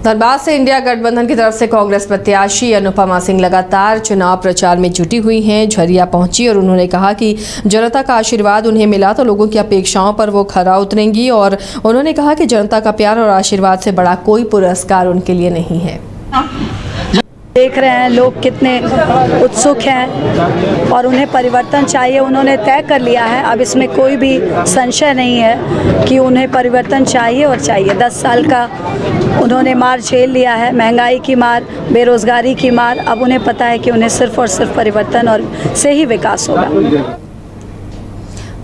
धनबाद से इंडिया गठबंधन की तरफ से कांग्रेस प्रत्याशी अनुपमा सिंह लगातार चुनाव प्रचार में जुटी हुई हैं। झरिया पहुंची और उन्होंने कहा कि जनता का आशीर्वाद उन्हें मिला तो लोगों की अपेक्षाओं पर वो खरा उतरेंगी और उन्होंने कहा कि जनता का प्यार और आशीर्वाद से बड़ा कोई पुरस्कार उनके लिए नहीं है। देख रहे हैं लोग कितने उत्सुक हैं और उन्हें परिवर्तन चाहिए। उन्होंने तय कर लिया है, अब इसमें कोई भी संशय नहीं है कि उन्हें परिवर्तन चाहिए और चाहिए। 10 साल का उन्होंने मार झेल लिया है, महंगाई की मार, बेरोजगारी की मार। अब उन्हें पता है कि उन्हें सिर्फ और सिर्फ परिवर्तन और से ही विकास होगा।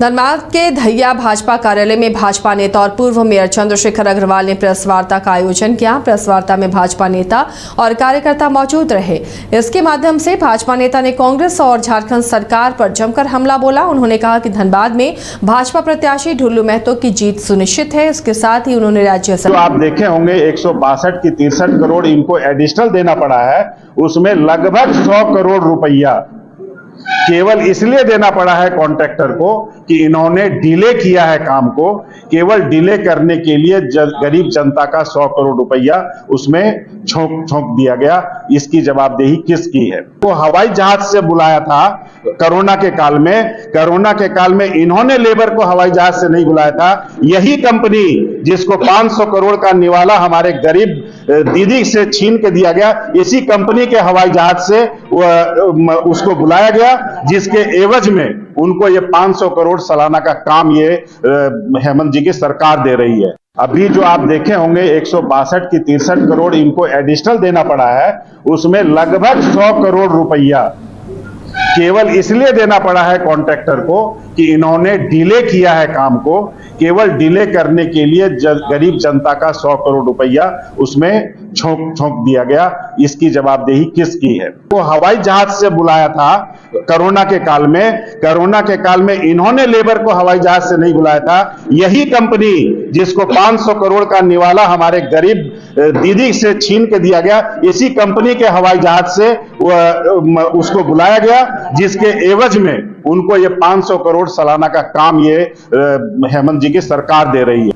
धनबाद के धैया भाजपा कार्यालय में भाजपा नेता और पूर्व मेयर चंद्रशेखर अग्रवाल ने प्रेस वार्ता का आयोजन किया। प्रेस वार्ता में भाजपा नेता और कार्यकर्ता मौजूद रहे। इसके माध्यम से भाजपा नेता ने कांग्रेस और झारखंड सरकार पर जमकर हमला बोला। उन्होंने कहा कि धनबाद में भाजपा प्रत्याशी ढुल्लू महतो की जीत सुनिश्चित है। इसके साथ ही उन्होंने राज्य तो आप देखे होंगे 162 की 63 करोड़ इनको एडिशनल देना पड़ा है, उसमें लगभग 100 करोड़ रुपया केवल इसलिए देना पड़ा है कॉन्ट्रैक्टर को कि इन्होंने डिले किया है काम को। केवल डिले करने के लिए गरीब जनता का 100 करोड़ रुपया उसमें छोंक दिया गया। इसकी जवाबदेही किसकी है? वो हवाई जहाज से बुलाया था कोरोना के काल में इन्होंने लेबर को हवाई जहाज से नहीं बुलाया था। यही कंपनी जिसको 500 करोड़ का निवाला हमारे गरीब दीदी से छीन के दिया गया, इसी कंपनी के हवाई जहाज से उसको बुलाया गया, जिसके एवज में उनको ये 500 करोड़ सालाना का काम ये हेमंत जी की सरकार दे रही है। अभी जो आप देखे होंगे 162 की 63 करोड़ इनको एडिशनल देना पड़ा है, उसमें लगभग 100 करोड़ रुपया केवल इसलिए देना पड़ा है कॉन्ट्रैक्टर को कि इन्होंने डिले किया है काम को। केवल डिले करने के लिए गरीब जनता का 100 करोड़ रुपया उसमें छोंक दिया गया। इसकी जवाबदेही किसकी है? वो हवाई जहाज से बुलाया था कोरोना के काल में इन्होंने लेबर को हवाई जहाज से नहीं बुलाया था। यही कंपनी जिसको 500 करोड़ का निवाला हमारे गरीब दीदी से छीन के दिया गया, इसी कंपनी के हवाई जहाज से उसको बुलाया गया, जिसके एवज में उनको ये 500 करोड़ सालाना का काम ये हेमंत जी की सरकार दे रही है।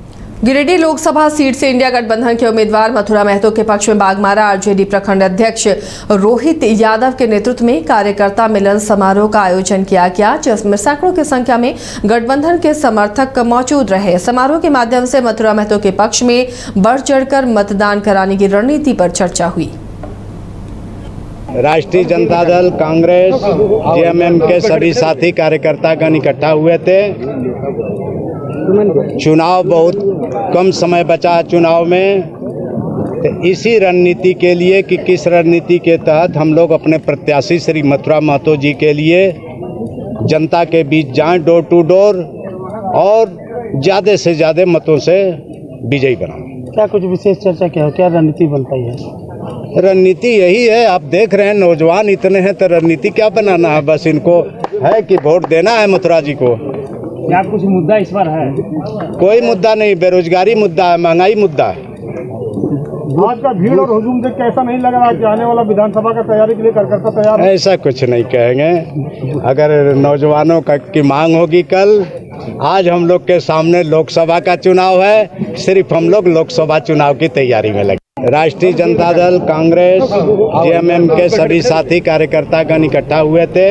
गिरिडीह लोकसभा सीट से इंडिया गठबंधन के उम्मीदवार मथुरा महतो के पक्ष में बागमारा आरजेडी प्रखंड अध्यक्ष रोहित यादव के नेतृत्व में कार्यकर्ता मिलन समारोह का आयोजन किया गया, जिसमें सैकड़ों की संख्या में गठबंधन के समर्थक मौजूद रहे। समारोह के माध्यम से मथुरा महतो के पक्ष में बढ़ चढ़कर मतदान कराने की रणनीति पर चर्चा हुई। राष्ट्रीय जनता दल, कांग्रेस, जेएमएम के सभी साथी कार्यकर्तागण इकट्ठा हुए थे। चुनाव बहुत कम समय बचा चुनाव में, तो इसी रणनीति के लिए कि किस रणनीति के तहत हम लोग अपने प्रत्याशी श्री मथुरा महतो जी के लिए जनता के बीच जाएं, डोर टू डोर, और ज़्यादा से ज़्यादा मतों से विजयी बनाएं। क्या कुछ विशेष चर्चा क्या है, क्या रणनीति बन पाई है? रणनीति यही है, आप देख रहे हैं नौजवान इतने हैं, तो रणनीति क्या बनाना है? बस इनको है कि वोट देना है मथुरा जी को। क्या कुछ मुद्दा इस बार है? कोई मुद्दा नहीं, बेरोजगारी मुद्दा है, महंगाई मुद्दा है। आज का भीड़ और हुजूम देख के ऐसा नहीं लग रहा कि आने वाला विधानसभा का तैयारी के लिए कार्यकर्ता तैयार है? ऐसा कुछ नहीं कहेंगे। अगर नौजवानों की मांग होगी कल, आज हम लोग के सामने लोकसभा का चुनाव है, सिर्फ हम लोग लोकसभा चुनाव की तैयारी में लगे। राष्ट्रीय जनता दल, कांग्रेस, जेएमएम के सभी साथी कार्यकर्तागण इकट्ठा हुए थे।